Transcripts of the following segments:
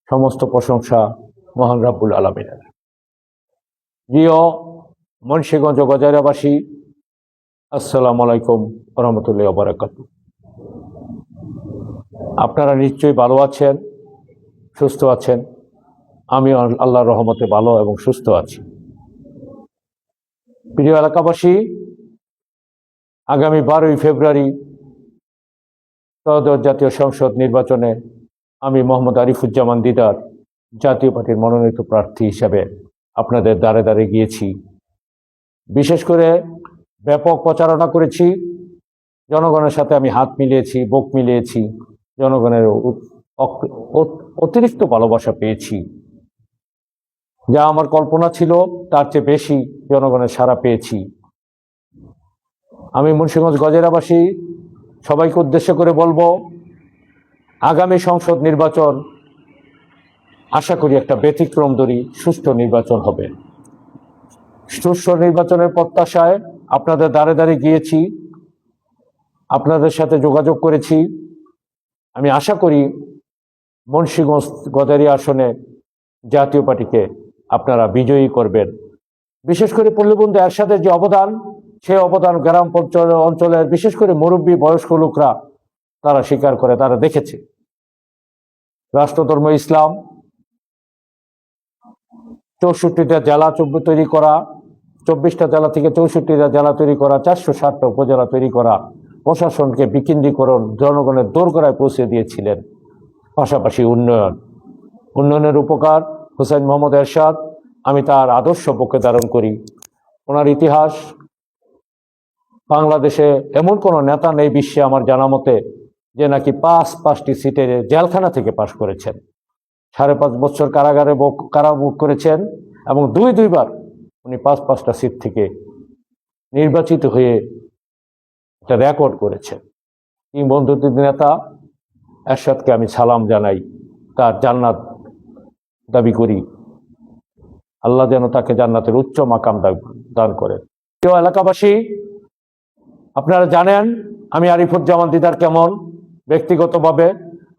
সমস্ত প্রশংসা মহান রাব্বুল আলামিনের। প্রিয় মুন্সিগঞ্জ গজারিয়াবাসী, আসসালামু আলাইকুম ওয়া রাহমাতুল্লাহি ওয়া বারাকাতুহু। আপনারা নিশ্চয়ই ভালো আছেন, সুস্থ আছেন। আমি আল্লাহর রহমতে ভালো এবং সুস্থ আছি। প্রিয় এলাকাবাসী, আগামী 12ই ফেব্রুয়ারি ত্রয়োদশ জাতীয় সংসদ নির্বাচনে আমি মোহাম্মদ আরিফুজ্জামান দিদার জাতীয় পার্টির মনোনীত প্রার্থী হিসাবে আপনাদের দ্বারে দ্বারে গিয়েছি। বিশেষ করে ব্যাপক প্রচারণা করেছি, জনগণের সাথে আমি হাত মিলিয়েছি, বুক মিলিয়েছি, জনগণের অতিরিক্ত ভালোবাসা পেয়েছি। যা আমার কল্পনা ছিল তার চেয়ে বেশি জনগণের সাড়া পেয়েছি। আমি মুন্সিগঞ্জ গজারিয়াবাসী সবাইকে উদ্দেশ্য করে বলবো, আগামী সংসদ নির্বাচন আশা করি একটা ব্যতিক্রমধর্মী সুষ্ঠু নির্বাচন হবে। সুষ্ঠু নির্বাচনের প্রত্যাশায় আপনাদের দ্বারে দ্বারে গিয়েছি, আপনাদের সাথে যোগাযোগ করেছি। আমি আশা করি মুন্সিগঞ্জ গজারিয়া আসনে জাতীয় পার্টিকে আপনারা বিজয়ী করবেন। বিশেষ করে পল্লীবন্ধু এরশাদের যে অবদান, সেই অবদান গ্রাম অঞ্চলের বিশেষ করে মুরব্বী বয়স্ক লোকরা তারা স্বীকার করে, তারা দেখেছে। রাষ্ট্রধর্ম ইসলাম 64টা জেলা তৈরি করা, 24টা জেলা থেকে 64টা জেলা তৈরি করা, 460টা উপজেলা তৈরি করা, প্রশাসনকে বিকেন্দ্রীকরণ, জনগণের দোরগোড়ায় পৌঁছে দিয়েছিলেন। পাশাপাশি উন্নয়নের উপকার হুসাইন মোহাম্মদ এরশাদ, আমি তার আদর্শ পক্ষে ধারণ করি। ওনার ইতিহাস, বাংলাদেশে এমন কোনো নেতা নেই বিশ্বে আমার জানা মতে যে নাকি 5টি সিটের জেলখানা থেকে পাশ করেছেন। 5.5 বছর কারাগারে কারাভোগ করেছেন এবং দুইবার উনি 5টা সিট থেকে নির্বাচিত হয়ে একটা রেকর্ড করেছেন। কিংবদন্তি নেতা এরশাদকে আমি সালাম জানাই, তার জান্নাত দাবি করি। আল্লাহ যেন তাকে জান্নাতের উচ্চ মাকাম দান করেন। প্রিয় এলাকাবাসী, আপনারা জানেন আমি আরিফুজ্জামান দিদার কেমন। ব্যক্তিগতভাবে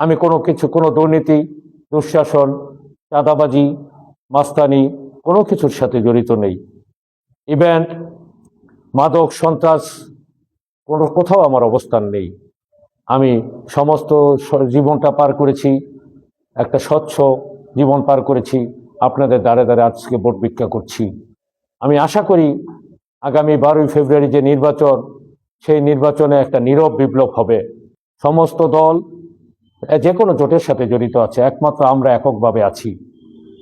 আমি কোনো দুর্নীতি, দুঃশাসন, চাঁদাবাজি, মাস্তানি কোনো কিছুর সাথে জড়িত নেই। ইভেন্ট, মাদক, সন্ত্রাস কোথাও আমার অবস্থান নেই। আমি সমস্ত জীবনটা পার করেছি, একটা স্বচ্ছ জীবন পার করেছি। আপনাদের দ্বারে দ্বারে আজকে ভোট ভিক্ষা করছি। আমি আশা করি আগামী 12ই ফেব্রুয়ারি যে নির্বাচন, সেই নির্বাচনে একটা নীরব বিপ্লব হবে। সমস্ত দল যে কোনো জোটের সাথে জড়িত আছে, একমাত্র আমরা এককভাবে আছি।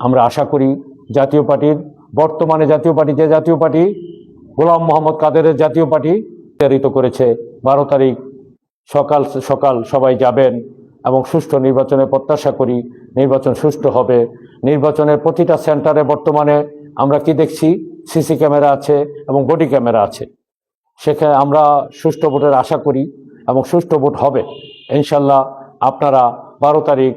আমরা আশা করি জাতীয় পার্টির, বর্তমানে জাতীয় পার্টি যে জাতীয় পার্টি গোলাম মোহাম্মদ কাদেরের জাতীয় পার্টি প্রেরিত করেছে, 12 তারিখ সকাল সকাল সবাই যাবেন এবং সুষ্ঠু নির্বাচনের প্রত্যাশা করি নির্বাচন সুষ্ঠু হবে। নির্বাচনের প্রতিটা সেন্টারে বর্তমানে আমরা কি দেখছি, সিসি ক্যামেরা আছে এবং বডি ক্যামেরা আছে। সেখানে আমরা সুষ্ঠু ভোটের আশা করি এবং সুষ্ঠু ভোট হবে ইনশাল্লাহ। আপনারা 12 তারিখ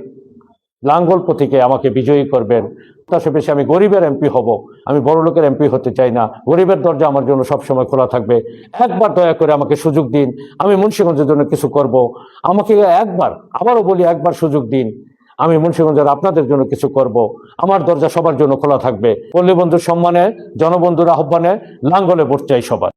লাঙ্গল প্রতীকে আমাকে বিজয়ী করবেন। তার বেশি আমি গরিবের এমপি হব, আমি বড় লোকের এমপি হতে চাই না। গরিবের দরজা আমার জন্য সবসময় খোলা থাকবে। একবার দয়া করে আমাকে সুযোগ দিন, আমি মুন্সিগঞ্জের জন্য কিছু করব। আমাকে আবারও বলি, একবার সুযোগ দিন, আমি মুন্সিগঞ্জের আপনাদের জন্য কিছু করব। আমার দরজা সবার জন্য খোলা থাকবে। পল্লী বন্ধুর সম্মানে, জনবন্ধুর আহ্বানে লাঙ্গলে ভোট চাই সবার।